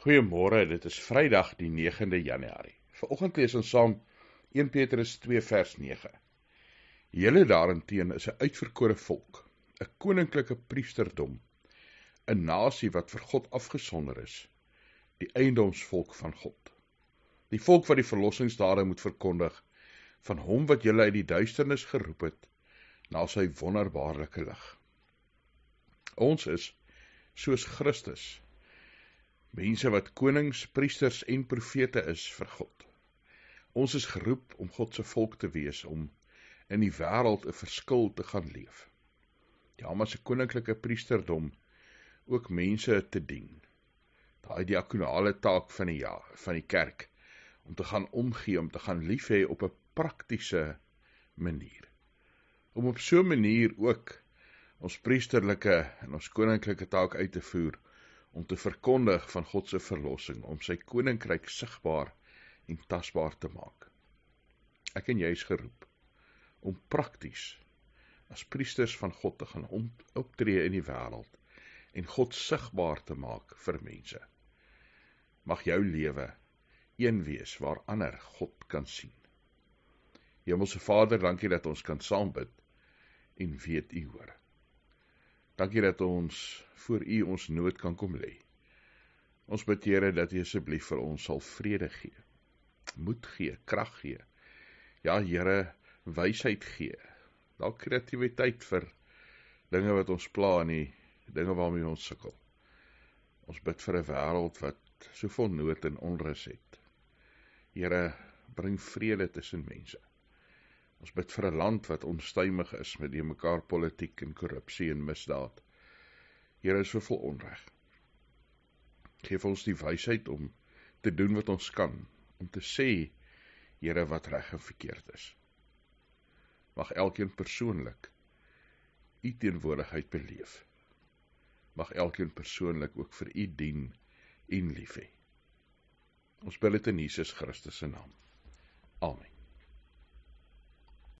Goeiemôre, dit is Vrydag die 9de Januarie. Vanoggend lees ons saam 1 Petrus 2 vers 9. Julle daarenteen is 'n uitverkore volk, 'n koninklike priesterdom, 'n nasie wat vir God afgesonder is, die eiendomsvolk van God. Die volk wat die verlossingsdade moet verkondig, van hom wat julle uit die duisternis geroep het, na sy wonderbaarlike lig. Ons is, soos Christus, mense wat konings, priesters en profete is vir God. Ons is geroep om God se volk te wees, om in die wêreld 'n verskil te gaan leef. Ja, maar 'n koninklike priesterdom ook mense te dien. Daai diakonale taak van die kerk, om te gaan omgee, om te gaan lief hê op 'n praktiese manier. Om op so 'n manier ook ons priesterlike en ons koninklike taak uit te voer, om te verkondig van God se verlossing, om sy koninkryk sigbaar en tasbaar te maak. Ek en jy is geroep om prakties as priesters van God te gaan optree in die wêreld en God sigbaar te maak vir mense. Mag jou lewe een wees waar ander God kan sien. Hemelse Vader, dankie dat ons kan saam bid en weet U hoor. Dankie dat ons voor U ons nood kan kom lê. Ons bid, Here, dat U asseblief vir ons sal vrede gee, moed gee, krag gee. Ja, Here, wysheid gee. Dalk kreatiwiteit vir dinge wat ons pla en die dinge waarmee ons sukkel. Ons bid vir 'n wêreld wat soveel nood en onrus het. Here, bring vrede tussen mense. Ons bid vir 'n land wat onstuimig is met die mekaar politiek en korrupsie en misdaad. Here, is soveel onreg. Geef ons die wysheid om te doen wat ons kan, om te sê, Here, wat reg en verkeerd is. Mag elkeen persoonlik U teenwoordigheid beleef. Mag elkeen persoonlik ook vir U dien en lief hê. Ons bid dit in Jesus Christus se naam. Amen.